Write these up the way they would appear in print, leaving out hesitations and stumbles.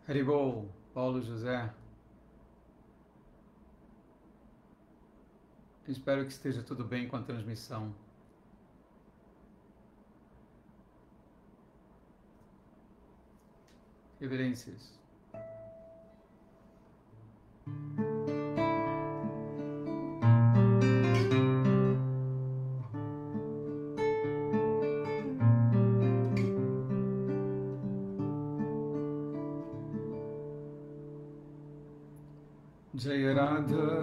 Haribol, Paulo José. Espero que esteja tudo bem com a transmissão. Reverências. Jaya Radha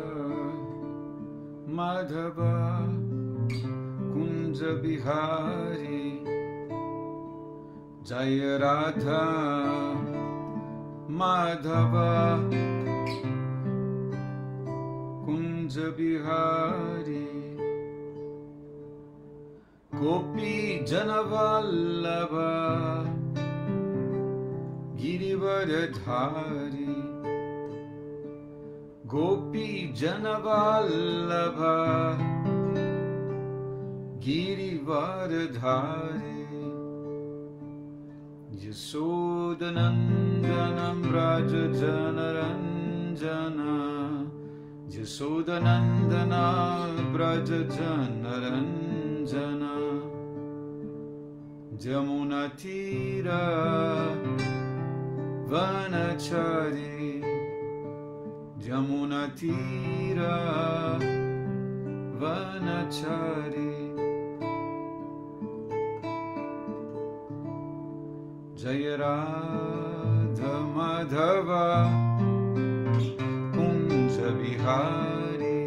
Madhava Kunja Bihari Jaya Radha Madhava Kunja Bihari Gopi Janavallabha Girivardhari Gopi Janavallabha Girivardhari Yasodanandanam Raja Janaranjana Yasodanandana Braja Janaranjana Jamunatira Vanachari Jamunatira Vanachari Jaya Radha Madhava Kunja Bihari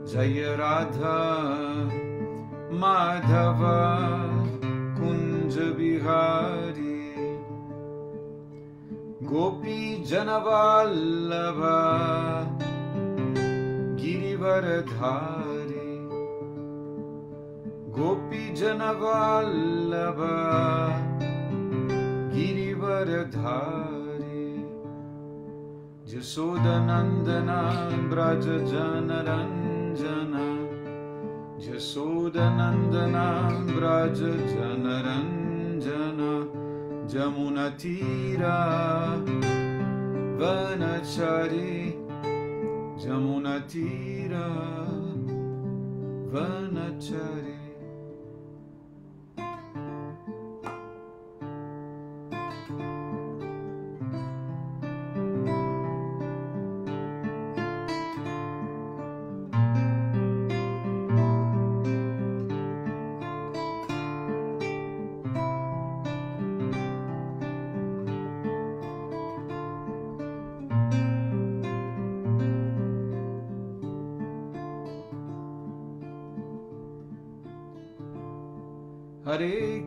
Jaya Radha Madhava Kunja Bihari Gopi Janavallabha Girivardhari Gopi Janavallabha Girivardhari Yasodanandana Braja Janaranjana Yasodanandana Braja Janaranjana Jamunatira Vanachari Jamunatira Vanachari Hare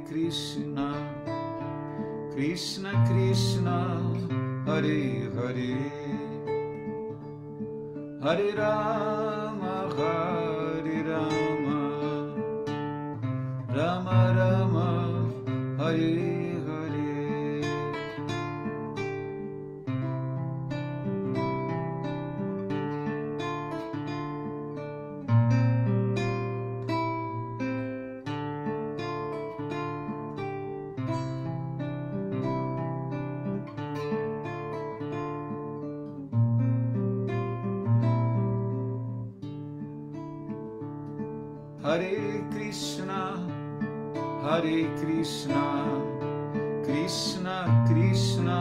Krishna, Krishna Krishna, Hare Hare, Hare Rama, Rama Rama, Hare Hare. Hare Krishna, Krishna Krishna,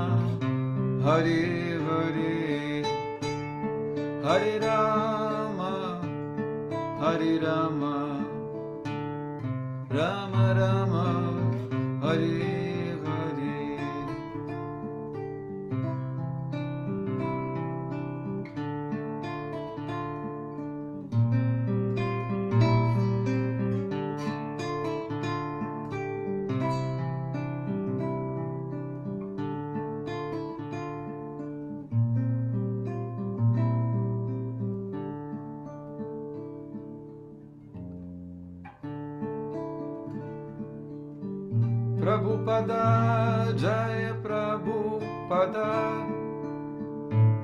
Hare Hare, Hare Rama, Rama Rama, Hare Hare. Prabhupada, Jaya Prabhupada,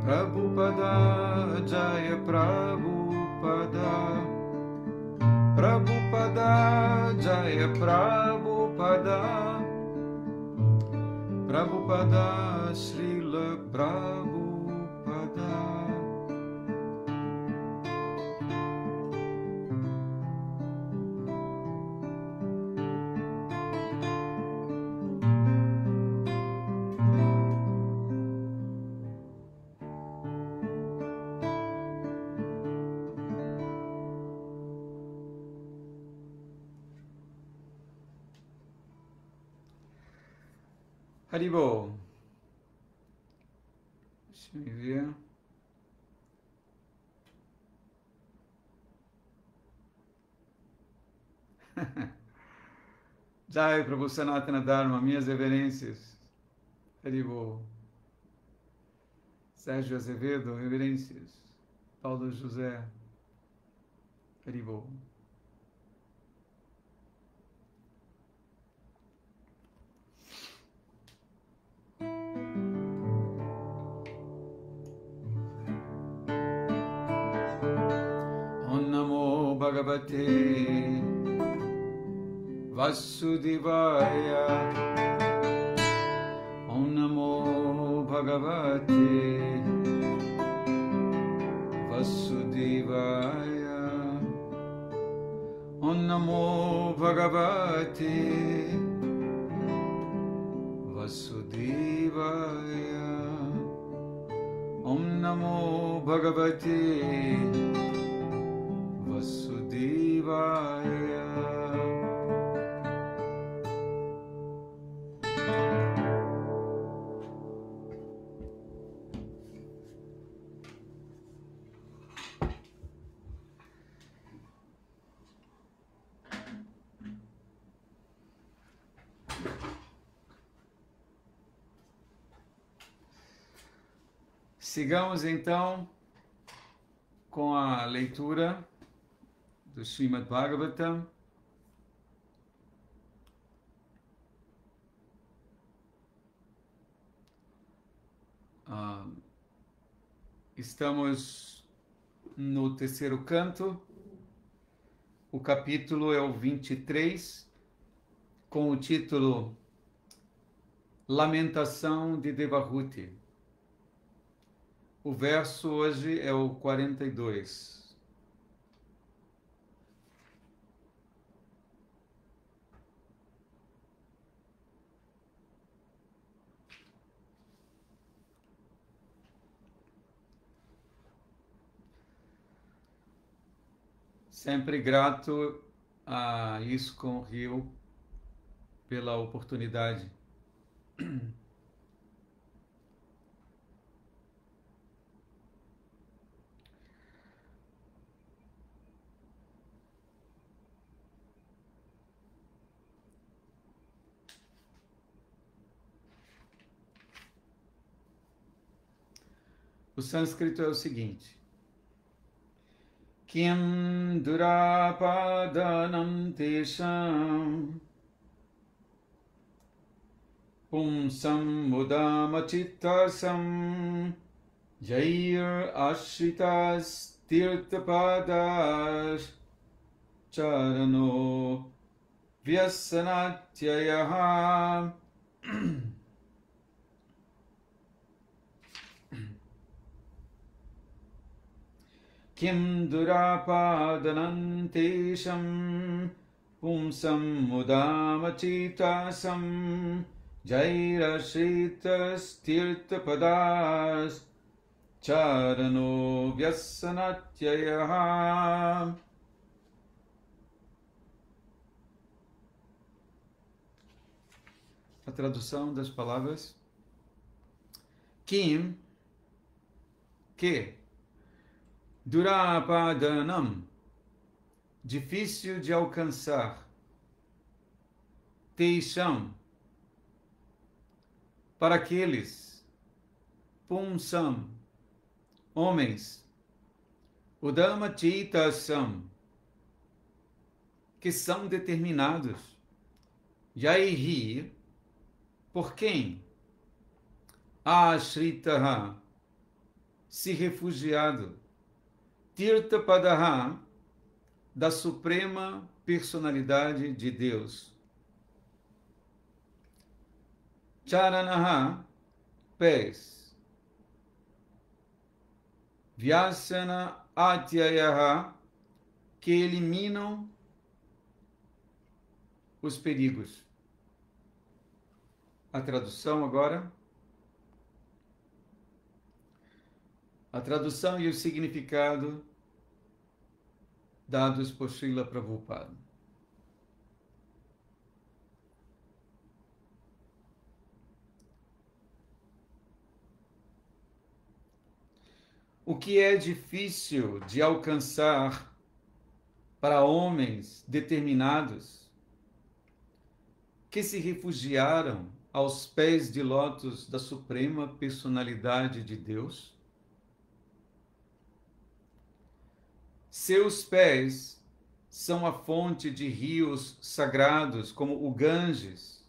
Prabhupada, Jaya Prabhupada, Prabhupada, Jaya Prabhupada, Prabhupada, Srila Prabhupada. Haribol. Deixa eu ver. Jai Prabhu Sanatana Dharma, minhas reverências. Haribol. Sérgio Azevedo, reverências. Paulo José. Haribol. Om Namo Bhagavate Vasudevaya. Om Namo Bhagavate Vasudevaya. Om Namo Bhagavate Vasudevaya. Om Namo Bhagavate Vasudevaya. Sigamos então com a leitura do Srimad Bhagavatam. Estamos no terceiro canto, o capítulo é o 23, com o título Lamentação de Devahuti. O verso hoje é o 42. Sempre grato a ISKCON Rio pela oportunidade. O sânscrito é o seguinte: Kim durapadanam tesham pumsam mudamachittasam jair ashritas tirthapadas charano vyasanatyayah. Kim durapadanam tesham pumsam mudamachitasam jairashritas tirthapadas charano vyasanatyayah. A tradução das palavras: Kim, que, durapadanam, difícil de alcançar, teisham, para aqueles, pumsam, homens, udamachitasam, que são determinados, yaihi, por quem, ashritaha, se refugiado, Tirtapadaha, da Suprema Personalidade de Deus. Charanaha, pés. Vyasana Atyayaha, que eliminam os perigos. A tradução agora. A tradução e o significado dados por Srila Prabhupada. O que é difícil de alcançar para homens determinados que se refugiaram aos pés de lótus da Suprema Personalidade de Deus? Seus pés são a fonte de rios sagrados como o Ganges,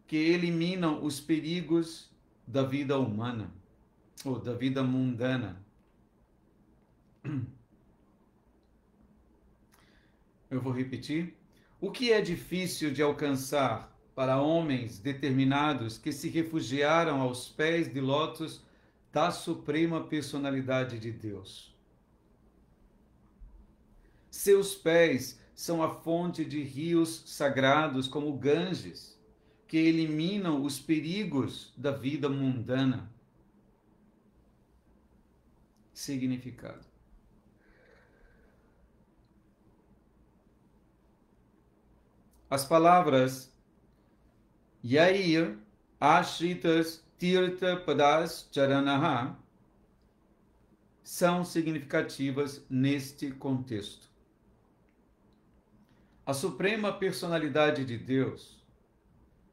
que eliminam os perigos da vida humana, ou da vida mundana. Eu vou repetir. O que é difícil de alcançar para homens determinados que se refugiaram aos pés de lótus da Suprema Personalidade de Deus? Seus pés são a fonte de rios sagrados como Ganges, que eliminam os perigos da vida mundana. Significado. As palavras Yair, Ashritas, Tirtha, Padas, Charanaha são significativas neste contexto. A Suprema Personalidade de Deus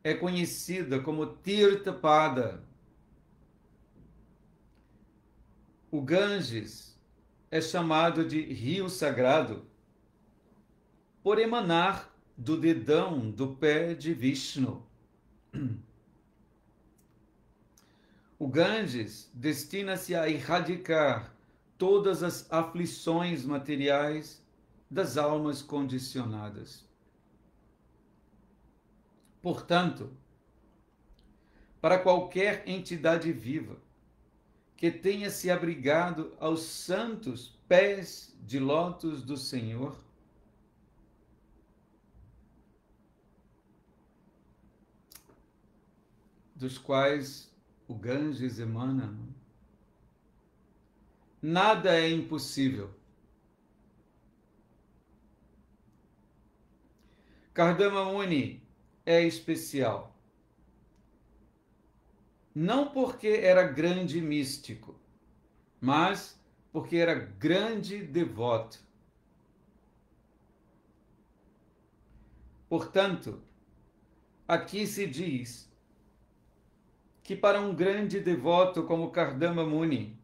é conhecida como Tirtha Pada. O Ganges é chamado de rio sagrado por emanar do dedão do pé de Vishnu. O Ganges destina-se a erradicar todas as aflições materiais das almas condicionadas. Portanto, para qualquer entidade viva que tenha se abrigado aos santos pés de lótus do Senhor, dos quais o Ganges emana, nada é impossível. Kardama Muni é especial. Não porque era grande místico, mas porque era grande devoto. Portanto, aqui se diz que para um grande devoto como Kardama Muni,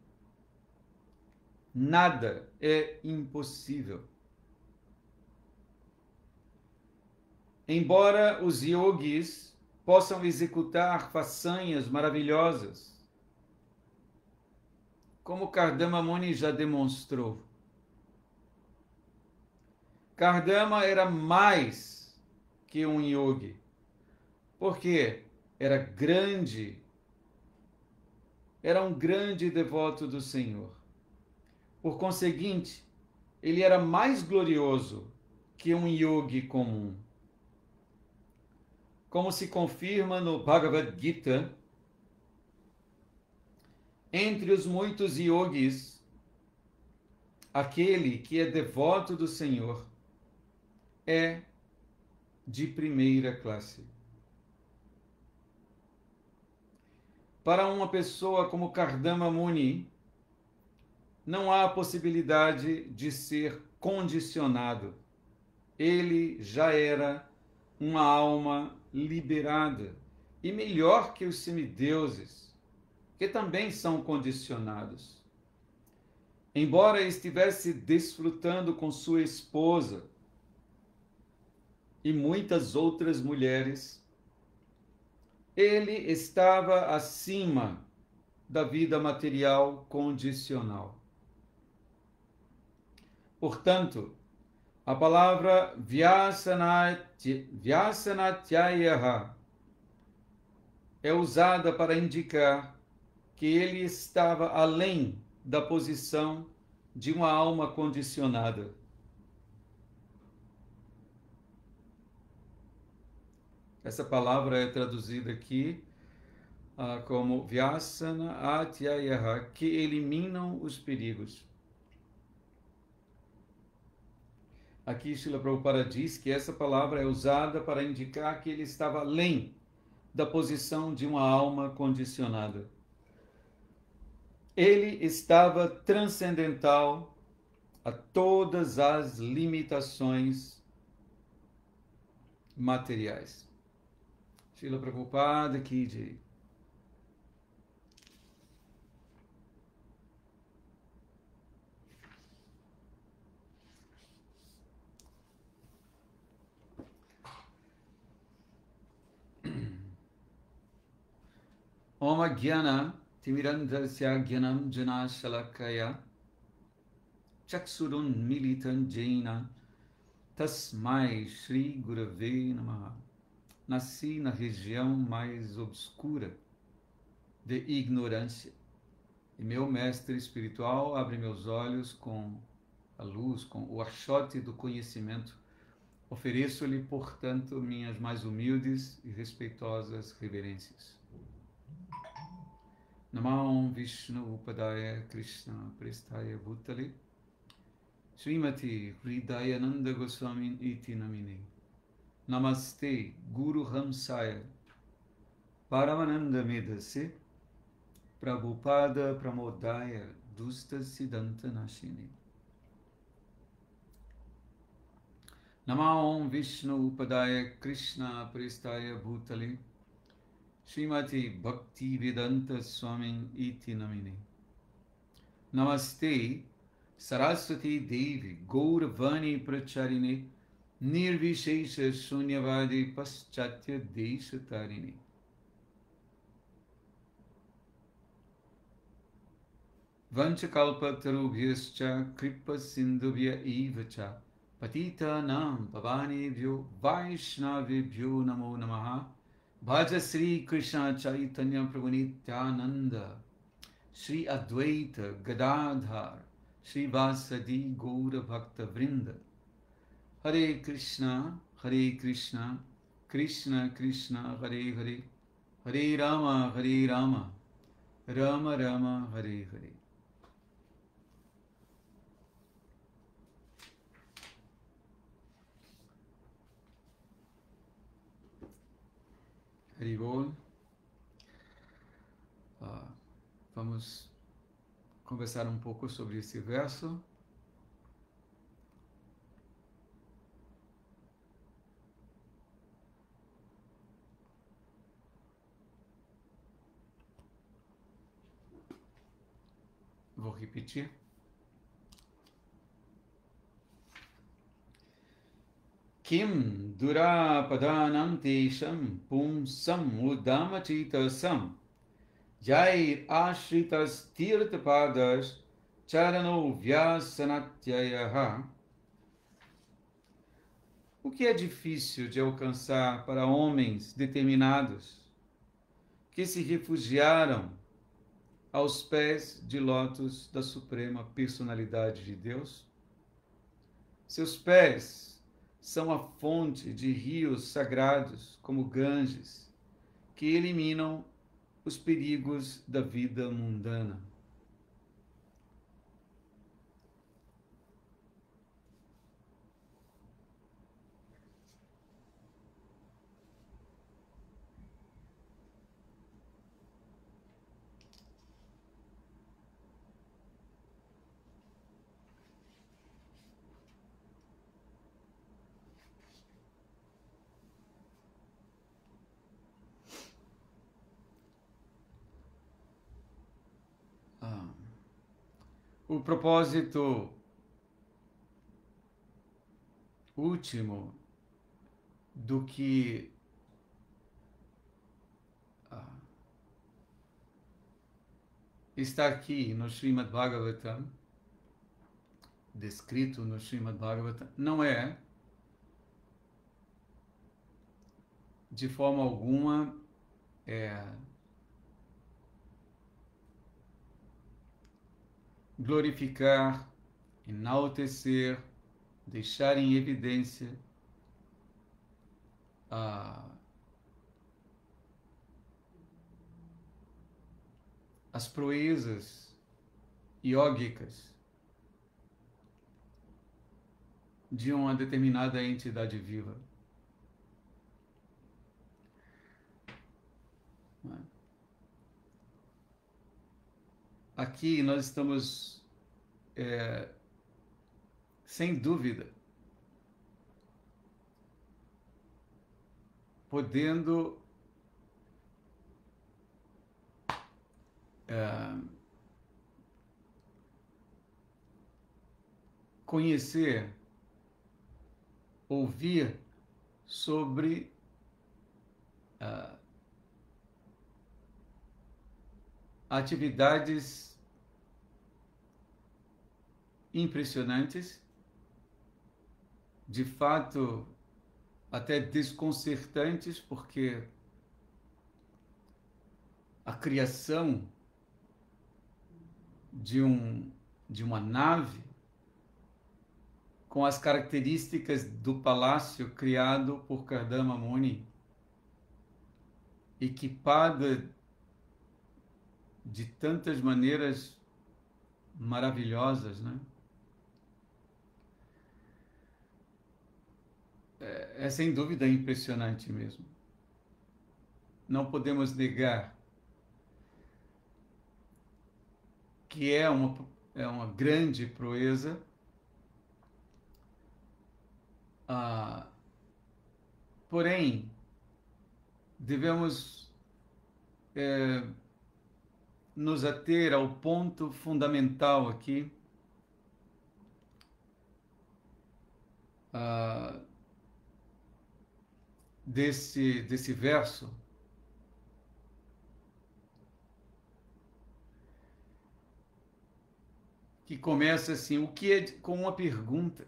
nada é impossível. Embora os yogis possam executar façanhas maravilhosas, como Kardama Muni já demonstrou, Kardama era mais que um yogi, porque era um grande devoto do Senhor. Por conseguinte, ele era mais glorioso que um yogi comum. Como se confirma no Bhagavad Gita, entre os muitos yogis, aquele que é devoto do Senhor é de primeira classe. Para uma pessoa como Kardama Muni, não há possibilidade de ser condicionado. Ele já era uma alma liberada e melhor que os semideuses, que também são condicionados. Embora estivesse desfrutando com sua esposa e muitas outras mulheres, ele estava acima da vida material condicional. Portanto, a palavra Vyasanatyayaha é usada para indicar que ele estava além da posição de uma alma condicionada. Essa palavra é traduzida aqui como Vyasana Atyayaha, que eliminam os perigos. Aqui Srila Prabhupada diz que essa palavra é usada para indicar que ele estava além da posição de uma alma condicionada. Ele estava transcendental a todas as limitações materiais. Srila Prabhupada Ki Jai. Om Gyana Timirandrasya Gyanam Jana Shalakaya Chaksurun Militan Jaina Tasmai Shri Gurave Namaha. Nasci na região mais obscura de ignorância e meu mestre espiritual abre meus olhos com a luz, com o achote do conhecimento. Ofereço-lhe, portanto, minhas mais humildes e respeitosas reverências. Namah Vishnu Upadaya Krishna Prestaya Bhutale Srimati Hridayananda Goswami Iti Namine Namaste Guru Hamsaya Paramananda Medase Prabhupada Pramodaya Dusta Siddhanta Nashini. Namah Vishnu Upadaya Krishna Prestaya Bhutale Srimati Bhakti Vedanta Swami Iti Namine Namaste Saraswati Devi Gauravani Pracharine Nirvishesha Shunyavadi Paschatya Desha Tarini. Vanchakalpa Tarubhyascha Kripa Sindhubhya Evacha Patita Nam Pavanebhyo Vaishnavebhyo Namo Namaha. Bhaja Sri Krishna Chaitanya Prabhu Nityananda Sri Advaita Gadadhar Sri Vasadi Gaura Bhakta Vrinda. Hare Krishna, Krishna Krishna, Hare Hare, Hare Rama, Rama Rama, Hare Hare. Haribol. Vamos conversar um pouco sobre esse verso. Vou repetir. Kim durapadanam tesham pumsam udamachitasam Jai ashritas tirthapadas charano vyasanatyayaha. O que é difícil de alcançar para homens determinados que se refugiaram aos pés de lótus da Suprema Personalidade de Deus? Seus pés são a fonte de rios sagrados como Ganges, que eliminam os perigos da vida mundana. O propósito último do que está aqui no Srimad Bhagavatam, descrito no Srimad Bhagavatam, não é de forma alguma é, glorificar, enaltecer, deixar em evidência a, as proezas iógicas de uma determinada entidade viva. Aqui nós estamos, sem dúvida, podendo conhecer, ouvir sobre atividades impressionantes, de fato até desconcertantes, porque a criação de uma nave com as características do palácio criado por Kardama Muni, equipada de tantas maneiras maravilhosas, né? É sem dúvida impressionante mesmo. Não podemos negar que é uma grande proeza, porém, devemos nos ater ao ponto fundamental aqui, desse verso, que começa assim, com uma pergunta.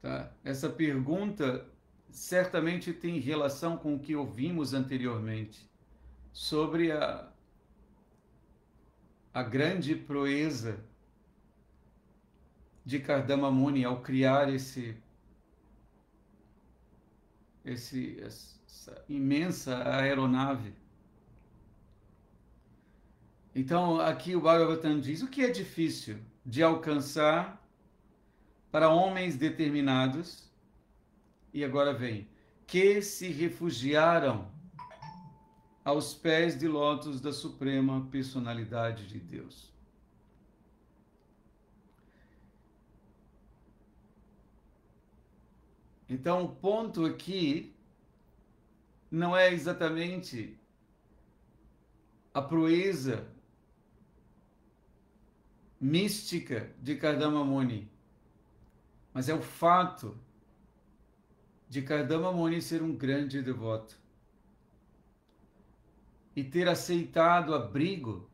Tá? Essa pergunta certamente tem relação com o que ouvimos anteriormente sobre a grande proeza de Kardama Muni ao criar essa imensa aeronave. Então, aqui o Bhagavatam diz: o que é difícil de alcançar para homens determinados, e agora vem, que se refugiaram aos pés de lótus da Suprema Personalidade de Deus. Então, o ponto aqui não é exatamente a proeza mística de Kardama Muni, mas é o fato de Kardama Muni ser um grande devoto e ter aceitado abrigo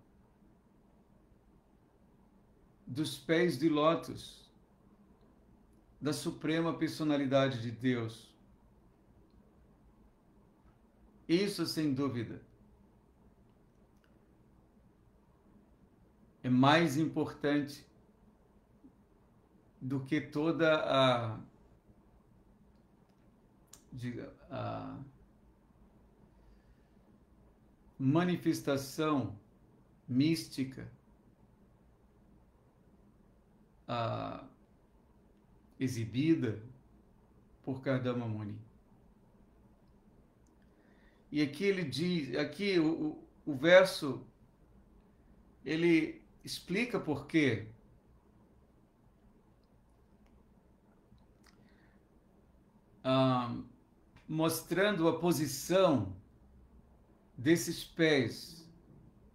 dos pés de lótus da Suprema Personalidade de Deus. Isso, sem dúvida, é mais importante do que toda a manifestação mística exibida por Kardama Muni. E aqui ele diz, aqui o verso, ele explica por quê. Mostrando a posição desses pés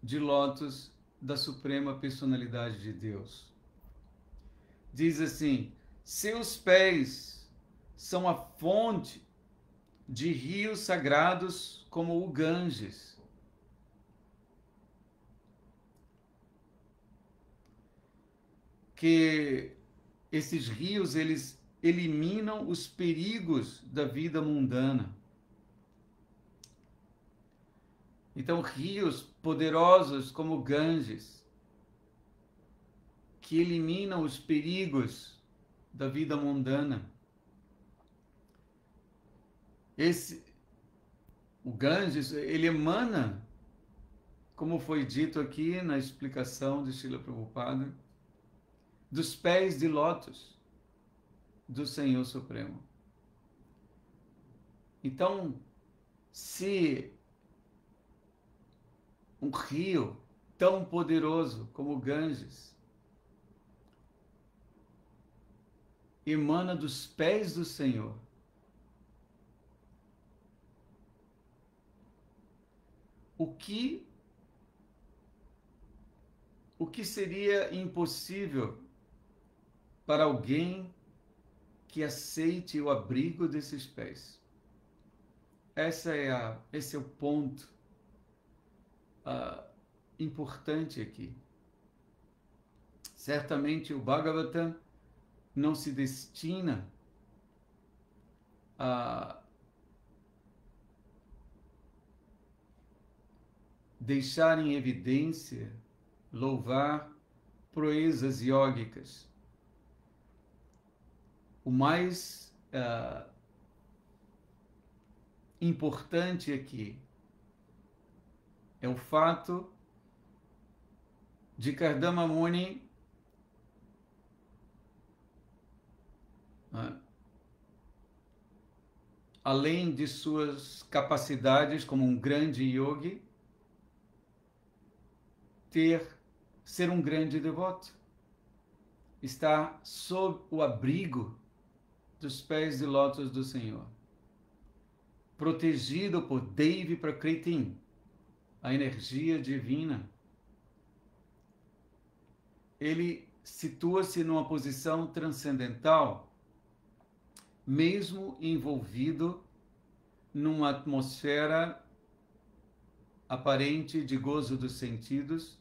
de lótus da Suprema Personalidade de Deus. Diz assim: seus pés são a fonte de rios sagrados como o Ganges. Que esses rios, eles eliminam os perigos da vida mundana. Então, rios poderosos como Ganges, que eliminam os perigos da vida mundana. O Ganges, ele emana, como foi dito aqui na explicação de Srila Prabhupada, dos pés de lótus do Senhor Supremo. Então, se um rio tão poderoso como o Ganges emana dos pés do Senhor, o que seria impossível para alguém que aceite o abrigo desses pés? Esse é o ponto importante aqui. Certamente o Bhagavatam não se destina a deixar em evidência, louvar proezas iógicas. O mais importante aqui é o fato de Kardama Muni além de suas capacidades como um grande yogi, ser um grande devoto, estar sob o abrigo dos pés de lótus do Senhor, protegido por Devi Prakritin, a energia divina. Ele situa-se numa posição transcendental, mesmo envolvido numa atmosfera aparente de gozo dos sentidos.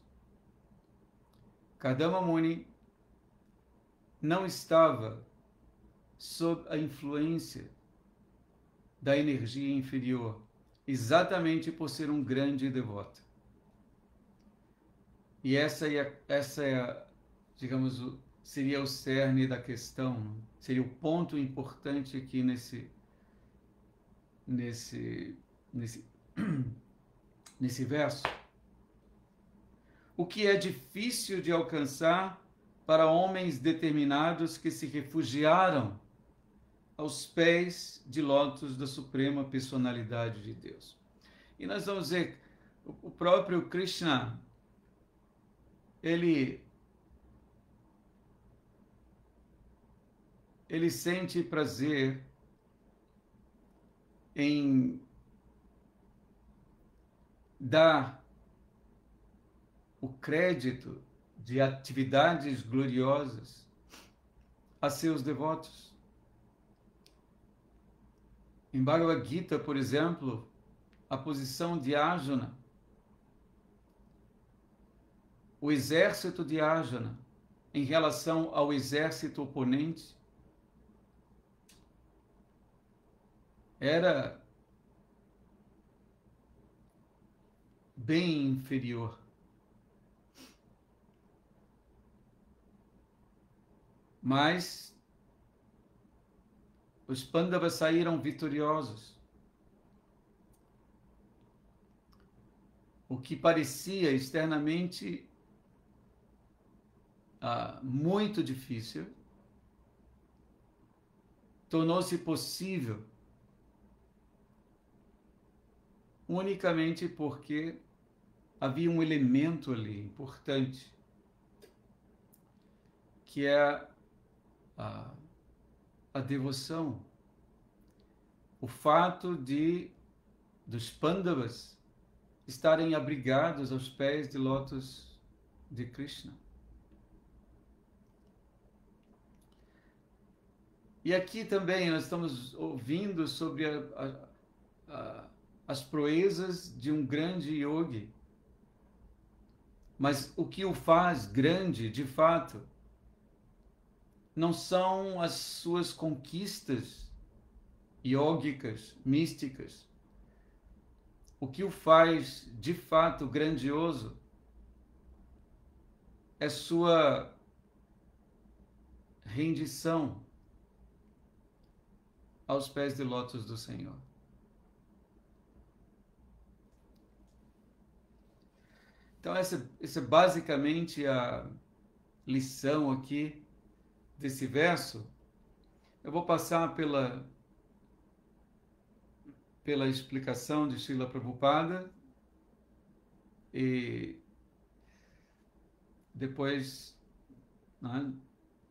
Kardama Muni não estava sob a influência da energia inferior, exatamente por ser um grande devoto. E essa é, digamos, seria o cerne da questão, seria o ponto importante aqui nesse verso. O que é difícil de alcançar para homens determinados que se refugiaram aos pés de lótus da Suprema Personalidade de Deus. E nós vamos ver, o próprio Krishna, ele sente prazer em dar o crédito de atividades gloriosas a seus devotos. Em Bhagavad Gita, por exemplo, a posição de Arjuna, o exército de Arjuna em relação ao exército oponente era bem inferior. Mas os Pandavas saíram vitoriosos. O que parecia externamente muito difícil tornou-se possível unicamente porque havia um elemento ali importante, que é a devoção. O fato dos Pandavas estarem abrigados aos pés de lótus de Krishna. E aqui também nós estamos ouvindo sobre as proezas de um grande yogi. Mas o que o faz grande, de fato, não são as suas conquistas yógicas, místicas, o que o faz de fato grandioso é sua rendição aos pés de lótus do Senhor. Então, essa é basicamente a lição aqui desse verso. Eu vou passar pela explicação de Srila Prabhupada e depois, né,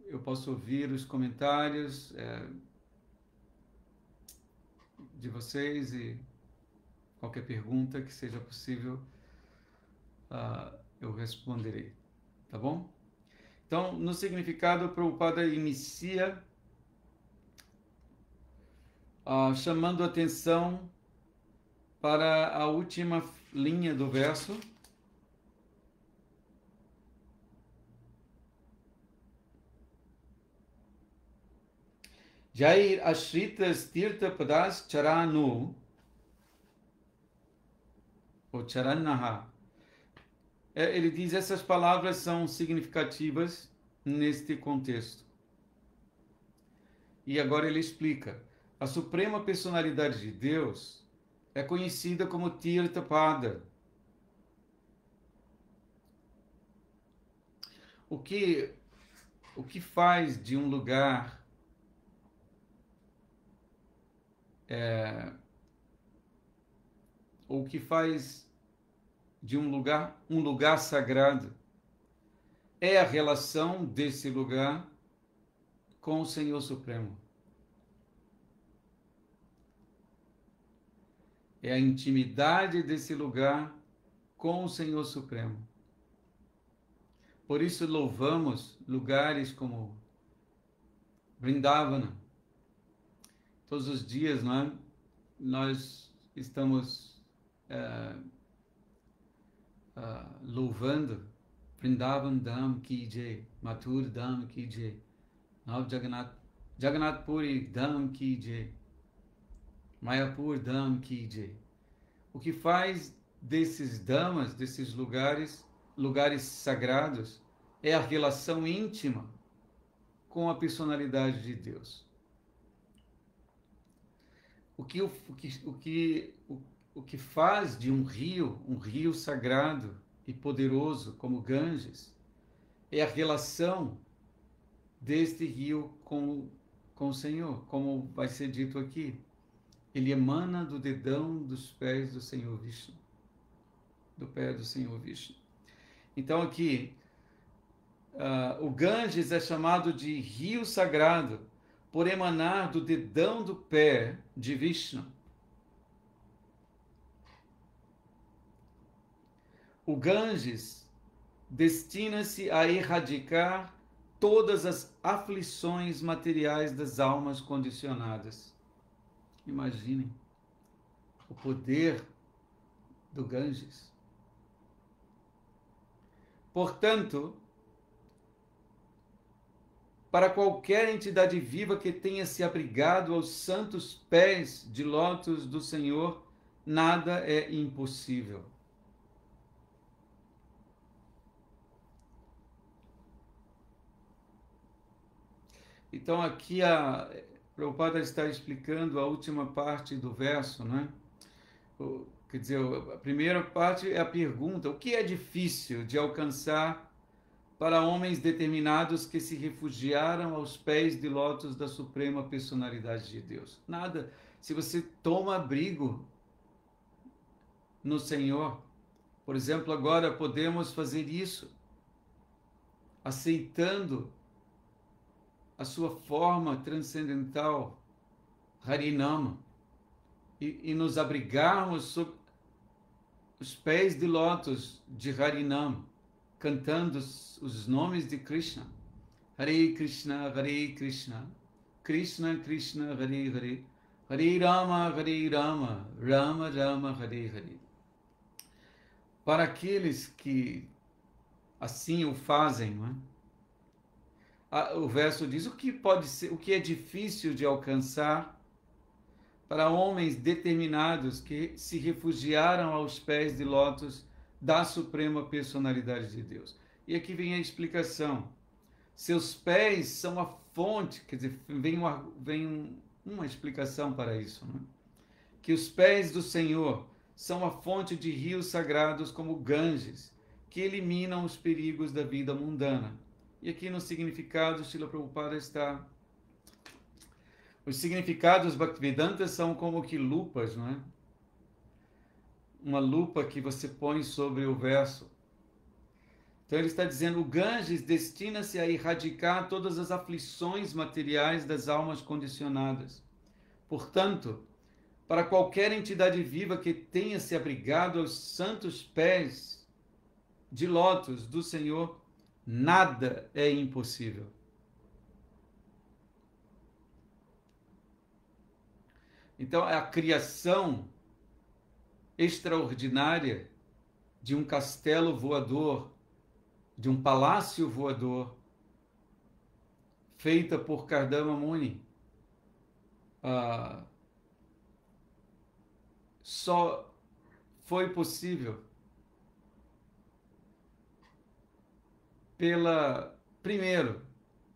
eu posso ouvir os comentários de vocês e qualquer pergunta que seja possível, eu responderei, tá bom? Então, no significado, Prabhupada inicia chamando atenção para a última linha do verso. Jair Ashritas Tirtha Padas Charanu, ou Charanaha. Ele diz essas palavras são significativas neste contexto. E agora ele explica. A Suprema Personalidade de Deus é conhecida como Tirtha Pada. O que faz de um lugar o que faz de um lugar sagrado é a relação desse lugar com o Senhor Supremo. É a intimidade desse lugar com o Senhor Supremo. Por isso louvamos lugares como Vrindavana. Todos os dias, não é? Nós estamos louvando Vrindavan Dham Ki Jai, Mathura Dham Ki Jai, Nav Jagannath Puri Dham Ki Jai, Mayapur Dham Ki Jai. O que faz desses dhamas, desses lugares sagrados, é a relação íntima com a personalidade de Deus. O que faz de um rio sagrado e poderoso como Ganges, é a relação deste rio com o Senhor, como vai ser dito aqui. Ele emana do dedão dos pés do Senhor Vishnu. Do pé do Senhor Vishnu. Então aqui, o Ganges é chamado de rio sagrado por emanar do dedão do pé de Vishnu. O Ganges destina-se a erradicar todas as aflições materiais das almas condicionadas. Imaginem o poder do Ganges. Portanto, para qualquer entidade viva que tenha se abrigado aos santos pés de lótus do Senhor, nada é impossível. Então aqui a Prabhupada está explicando a última parte do verso, né? Quer dizer, a primeira parte é a pergunta: o que é difícil de alcançar para homens determinados que se refugiaram aos pés de lótus da Suprema Personalidade de Deus? Nada. Se você toma abrigo no Senhor, por exemplo, agora podemos fazer isso, aceitando a sua forma transcendental, Harinama, e nos abrigarmos sob os pés de lótus de Harinama, cantando os nomes de Krishna. Hare Krishna, Krishna Krishna, Hare Hare, Hare Rama, Rama Rama, Hare Hare. Para aqueles que assim o fazem, não é? O verso diz o que pode ser, o que é difícil de alcançar para homens determinados que se refugiaram aos pés de lótus da suprema personalidade de Deus. E aqui vem a explicação. Seus pés são a fonte, quer dizer, vem uma explicação para isso, né? Que os pés do Senhor são a fonte de rios sagrados como Ganges, que eliminam os perigos da vida mundana. E aqui no significado, Srila Prabhupada está... Os significados Bhaktivedanta são como que lupas, não é? Uma lupa que você põe sobre o verso. Então ele está dizendo, o Ganges destina-se a erradicar todas as aflições materiais das almas condicionadas. Portanto, para qualquer entidade viva que tenha se abrigado aos santos pés de lótus do Senhor, nada é impossível. Então, a criação extraordinária de um castelo voador, de um palácio voador, feita por Kardama Muni, só foi possível primeiro,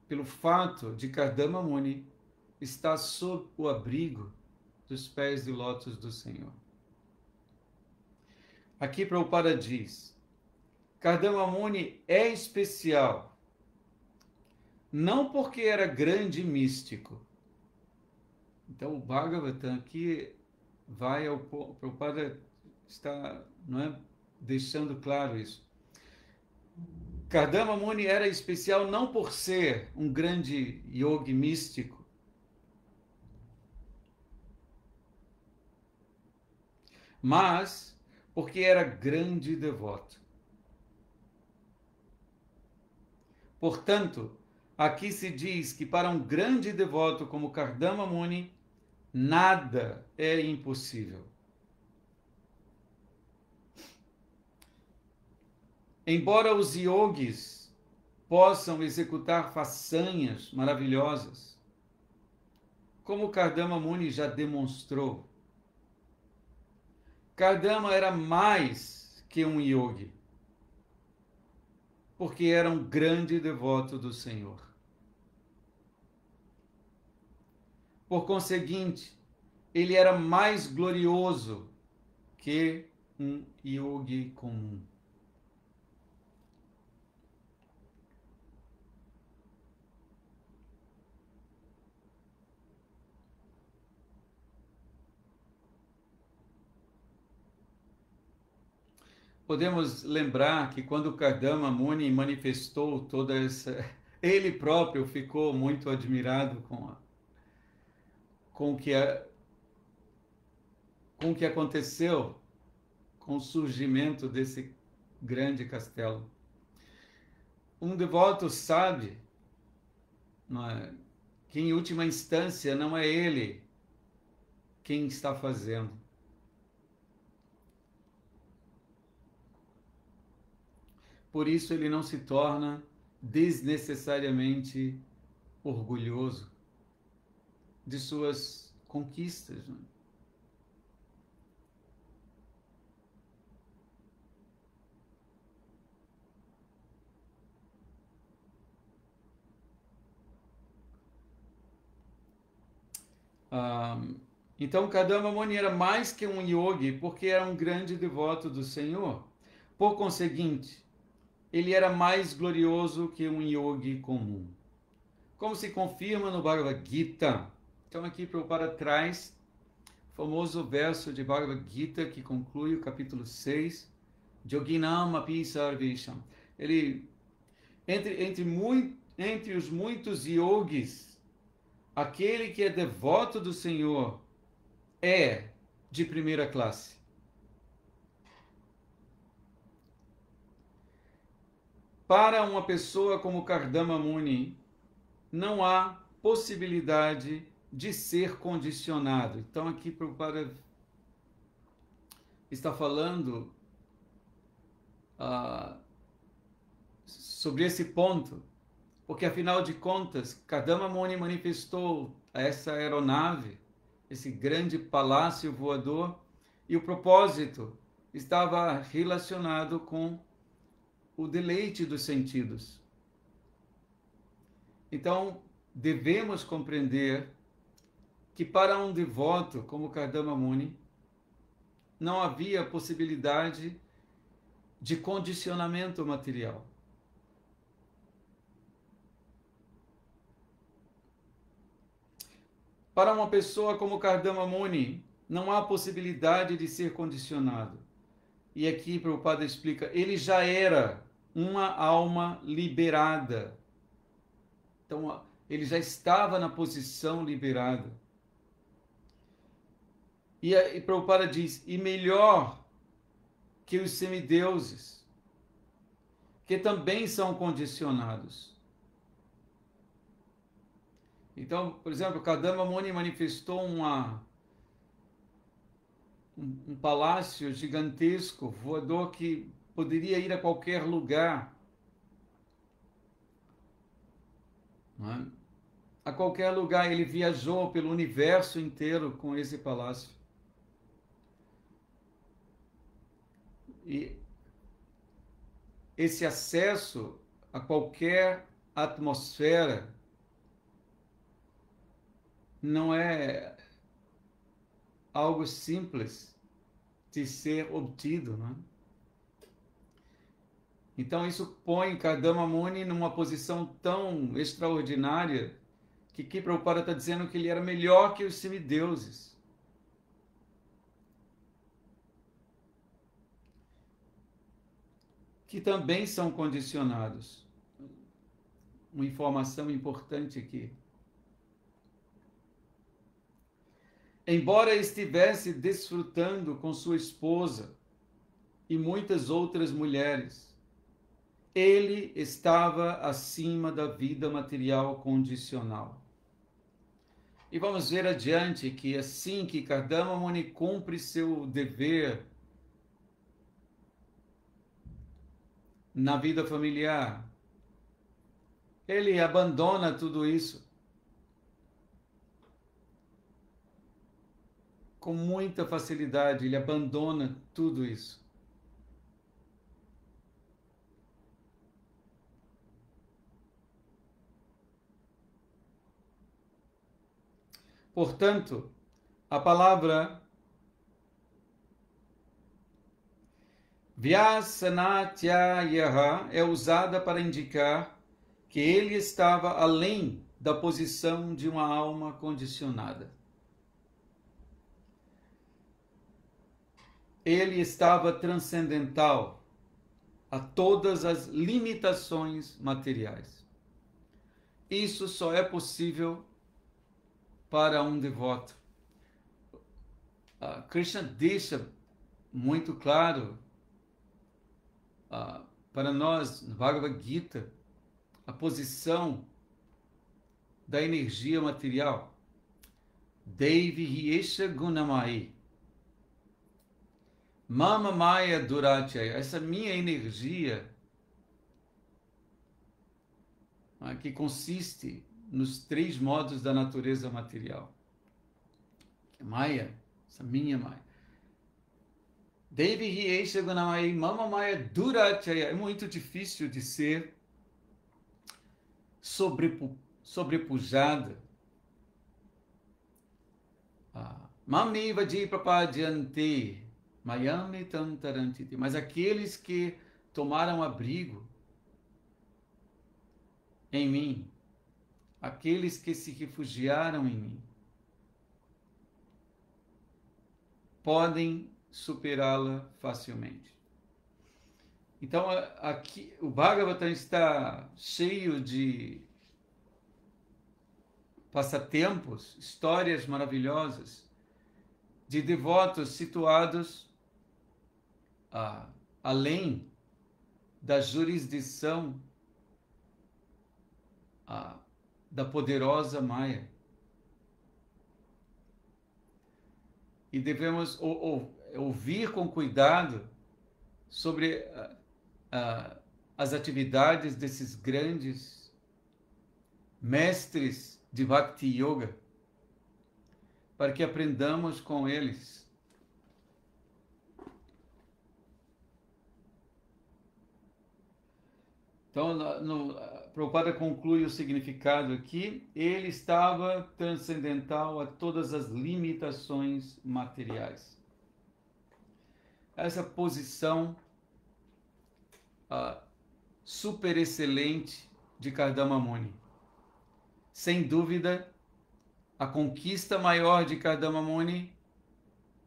pelo fato de Kardama Muni estar sob o abrigo dos pés de lótus do Senhor. Aqui Prabhupada diz, Kardama Muni é especial, não porque era grande místico. Então o Bhagavatam aqui vai ao... Prabhupada está, não é, deixando claro isso. Kardama Muni era especial não por ser um grande yogi místico, mas porque era grande devoto. Portanto, aqui se diz que para um grande devoto como Kardama Muni, nada é impossível. Embora os yogis possam executar façanhas maravilhosas, como Kardama Muni já demonstrou, Kardama era mais que um yogi, porque era um grande devoto do Senhor. Por conseguinte, ele era mais glorioso que um yogi comum. Podemos lembrar que quando Kardama Muni manifestou toda essa... Ele próprio ficou muito admirado com o que aconteceu com o surgimento desse grande castelo. Um devoto sabe, não é, que em última instância não é ele quem está fazendo. Por isso ele não se torna desnecessariamente orgulhoso de suas conquistas, né? Então Kardama Muni era mais que um yogi porque era um grande devoto do Senhor. Por conseguinte, ele era mais glorioso que um yogi comum. Como se confirma no Bhagavad Gita. Então aqui Prabhupada traz o famoso verso de Bhagavad Gita que conclui o capítulo 6, Yoginam api sarvesham. Ele, entre os muitos yogis, aquele que é devoto do Senhor é de primeira classe. Para uma pessoa como Kardama Muni, não há possibilidade de ser condicionado. Então aqui Prabhupada está falando sobre esse ponto, porque afinal de contas, Kardama Muni manifestou essa aeronave esse grande palácio voador, e o propósito estava relacionado com o deleite dos sentidos. Então, devemos compreender que para um devoto como Kardama Muni, não havia possibilidade de condicionamento material. Para uma pessoa como Kardama Muni, não há possibilidade de ser condicionado. E aqui Prabhupada explica, ele já era uma alma liberada. Então, ele já estava na posição liberada. E Prabhupada diz, e melhor que os semideuses, que também são condicionados. Então, por exemplo, Kardama Muni manifestou um palácio gigantesco, voador, que poderia ir a qualquer lugar. Não é? A qualquer lugar, ele viajou pelo universo inteiro com esse palácio. E esse acesso a qualquer atmosfera não é algo simples de ser obtido, não é? Então isso põe Kardama Muni numa posição tão extraordinária que Prabhupada está dizendo que ele era melhor que os semideuses. Que também são condicionados. Uma informação importante aqui. Embora estivesse desfrutando com sua esposa e muitas outras mulheres, ele estava acima da vida material condicional. E vamos ver adiante que assim que Kardama Muni cumpre seu dever na vida familiar, ele abandona tudo isso com muita facilidade, ele abandona tudo isso. Portanto, a palavra Vyasanatyayaha é usada para indicar que ele estava além da posição de uma alma condicionada. Ele estava transcendental a todas as limitações materiais. Isso só é possível para um devoto. Krishna deixa muito claro para nós, no Bhagavad Gita, a posição da energia material. Devi Hiesha Gunamai. Mama Maya Durachaya. Essa minha energia, que consiste nos 3 modos da natureza material. Maya, essa minha Maya. Devi Hiesha Gunamai. Mama Maya Durachaya. É muito difícil de ser sobrepujada. Mami Vaji Prapadyante Mayami Tantarantiti. Mas aqueles que tomaram abrigo em mim, aqueles que se refugiaram em mim, podem superá-la facilmente. Então, aqui o Bhagavatam está cheio de passatempos, histórias maravilhosas de devotos situados além da jurisdição da poderosa Maya. E devemos ouvir com cuidado sobre as atividades desses grandes mestres de Bhakti Yoga, para que aprendamos com eles. Então, Prabhupada conclui o significado aqui, ele estava transcendental a todas as limitações materiais. Essa posição super excelente de Kardama Muni. Sem dúvida, a conquista maior de Kardama Muni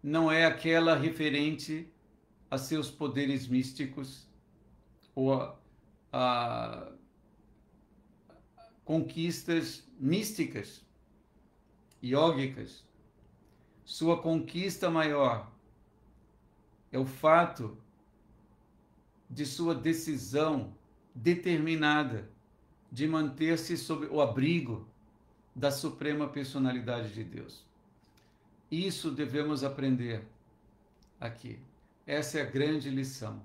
não é aquela referente a seus poderes místicos ou a conquistas místicas, iógicas. Sua conquista maior é o fato de sua decisão determinada de manter-se sob o abrigo da Suprema Personalidade de Deus. Isso devemos aprender aqui. Essa é a grande lição.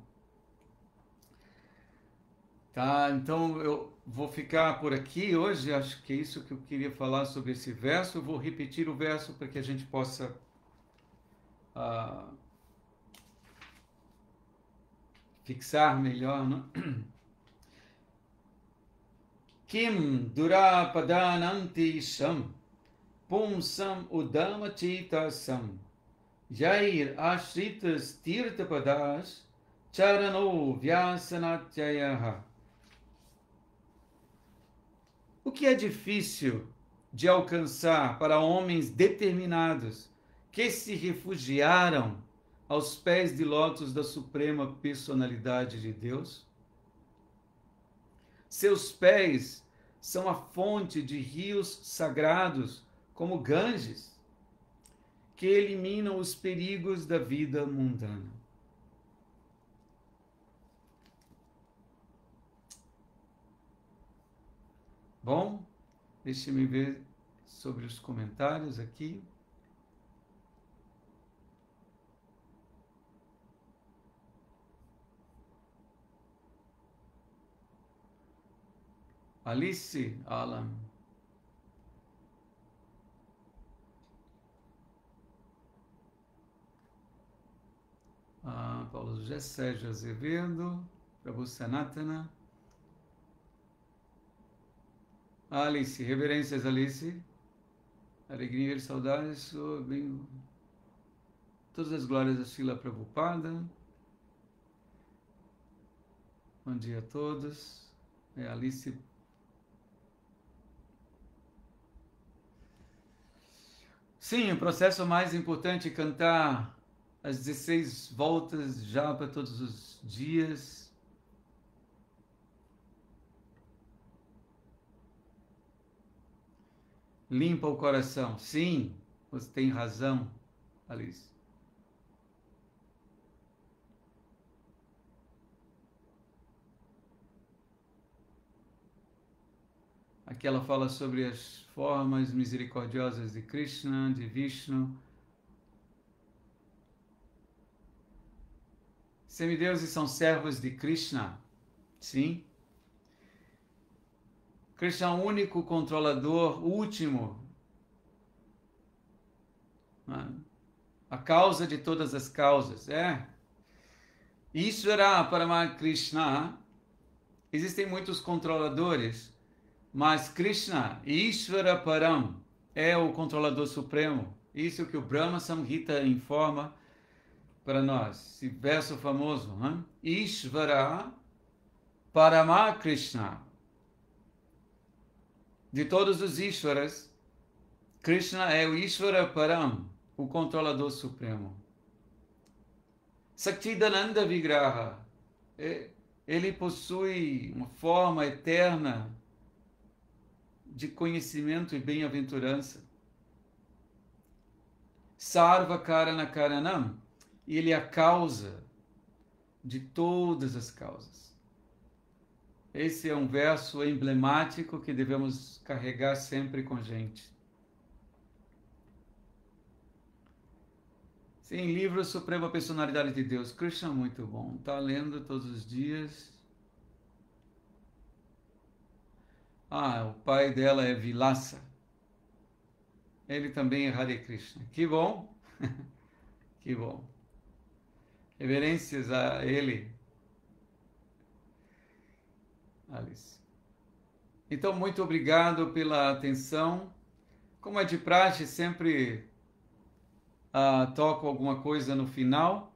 Tá, então eu vou ficar por aqui hoje, acho que é isso que eu queria falar sobre esse verso. Eu vou repetir o verso para que a gente possa fixar melhor, não? Kim durapadananti sam pumsam udama chitasam jair ashritas tirtapadas charano vyasanatyaya. O que é difícil de alcançar para homens determinados que se refugiaram aos pés de lótus da Suprema Personalidade de Deus? Seus pés são a fonte de rios sagrados, como Ganges, que eliminam os perigos da vida mundana. Bom, deixe-me ver sobre os comentários aqui. Alice Alan. Paulo José Sérgio Azevedo. Prabhu Sanatana. Alice, reverências, Alice. Alegria e saudades. Bem... Todas as glórias a Srila Prabhupada. Bom dia a todos. Alice. Sim, o processo mais importante é cantar as 16 voltas já para todos os dias. Limpa o coração. Sim, você tem razão, Alice. Aqui ela fala sobre as formas misericordiosas de Krishna, de Vishnu. Semideuses são servos de Krishna. Sim. Krishna é o único controlador, último. A causa de todas as causas. Ishvara Parama Krishna. Existem muitos controladores, mas Krishna, Ishvara Param, é o controlador supremo. Isso que o Brahma Samhita informa para nós. Esse verso famoso. Ishvara Parama Krishna. De todos os Ishvaras, Krishna é o Ishvara Param, o controlador supremo. Sakchidananda Vigraha. Ele possui uma forma eterna de conhecimento e bem-aventurança. Sarva Karana Karanam. E ele é a causa de todas as causas. Esse é um verso emblemático que devemos carregar sempre com a gente. Sim, livro Suprema Personalidade de Deus. Krishna, muito bom. Está lendo todos os dias. O pai dela é Vilasa. ele também é Hare Krishna. Que bom, que bom. Reverências a ele, Alice. Então, muito obrigado pela atenção. Como é de praxe, sempre toco alguma coisa no final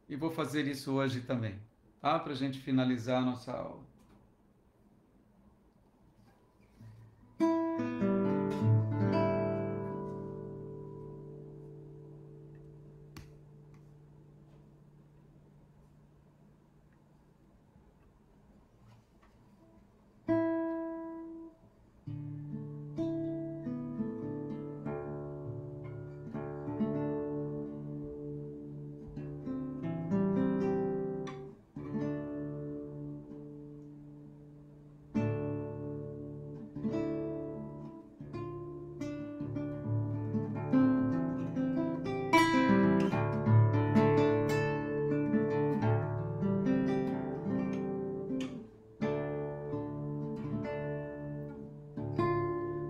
e vou fazer isso hoje também, tá? Para a gente finalizar a nossa aula.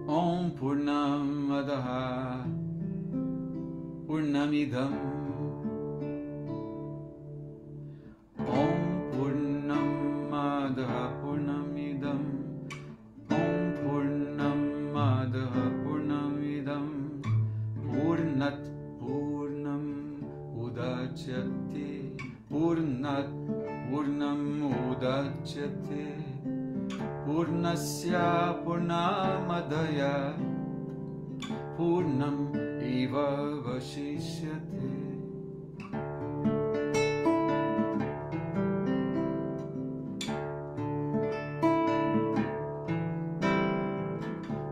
Om Purnamadaha Purnamidam Om Purnamadaha Purnamidam Om Purnamadaha Purnamidam Purnat Purnam Udachyate Purnat Purnam Udachyate Purnasya Purnamadaya Purnam Eva Vashishyate.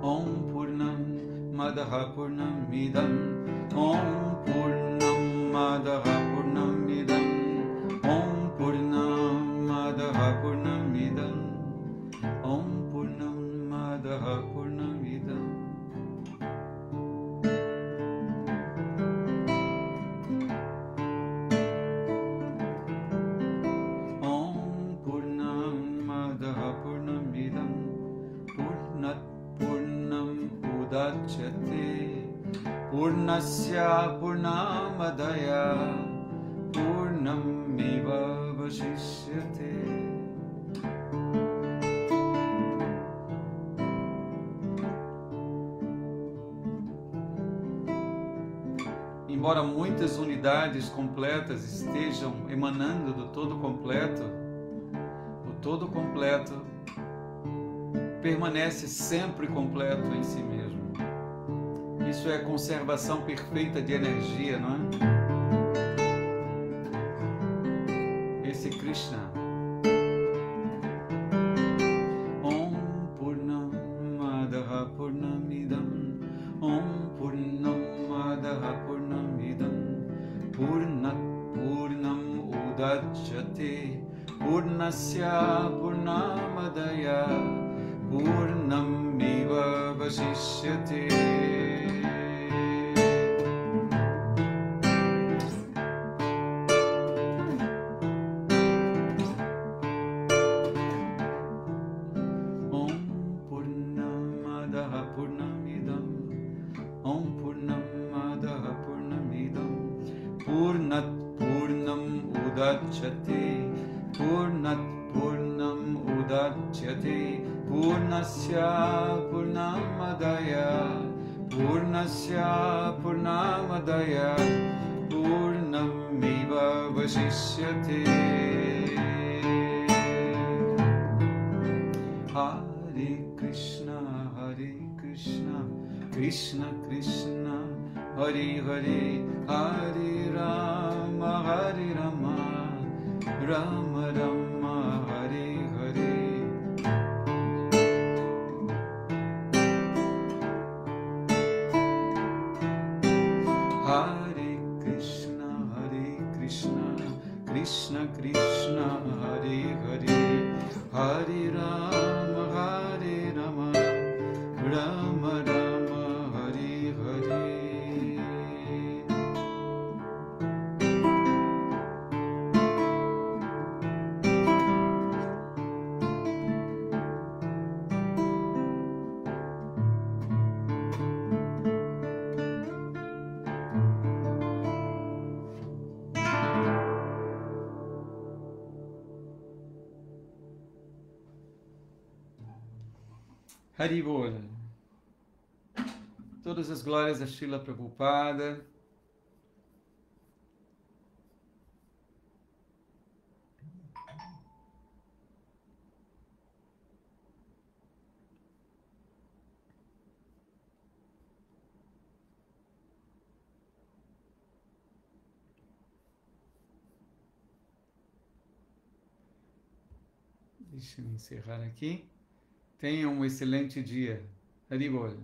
Om Purnam Madaha Purnamidam Om Purnam Madaha Purnamidam Om Purnam Madaha Purnamidam Om Purnam Madaha Purnamidam. Om Purnam Madaha Purnamidam Purnat Purnam Udachyate Purnasya Purnamadaya Purnam Eva Vashishyate. Embora muitas unidades completas estejam emanando do todo completo, o todo completo permanece sempre completo em si mesmo. Isso é conservação perfeita de energia, não é? Esse Krishna. Om Purnam Madaha Purnamidam Om Purnam Madaha Purnamidam Purnat Purnam Udachyate Purnasya Purnamadaya Purnam Eva Vashishyate. Om Purnamadaha Purnamidam Om Purnamadaha Purnamidam Purnat Purnam Udachyate Purnat Purnam Udachyate Purnasya Purnamadaya Purnasya Purnamadaya Purnam Eva Vashishyate. Hare Krishna Krishna Krishna Hare Hare Hare Rama Rama Rama Hare Hare. Hare Krishna Krishna Krishna Hare Hare Hare Rama Rama Rama Hare Hare. Haribol. Todas as glórias a Srila Prabhupada. Deixa eu encerrar aqui. Tenha um excelente dia. Haribol.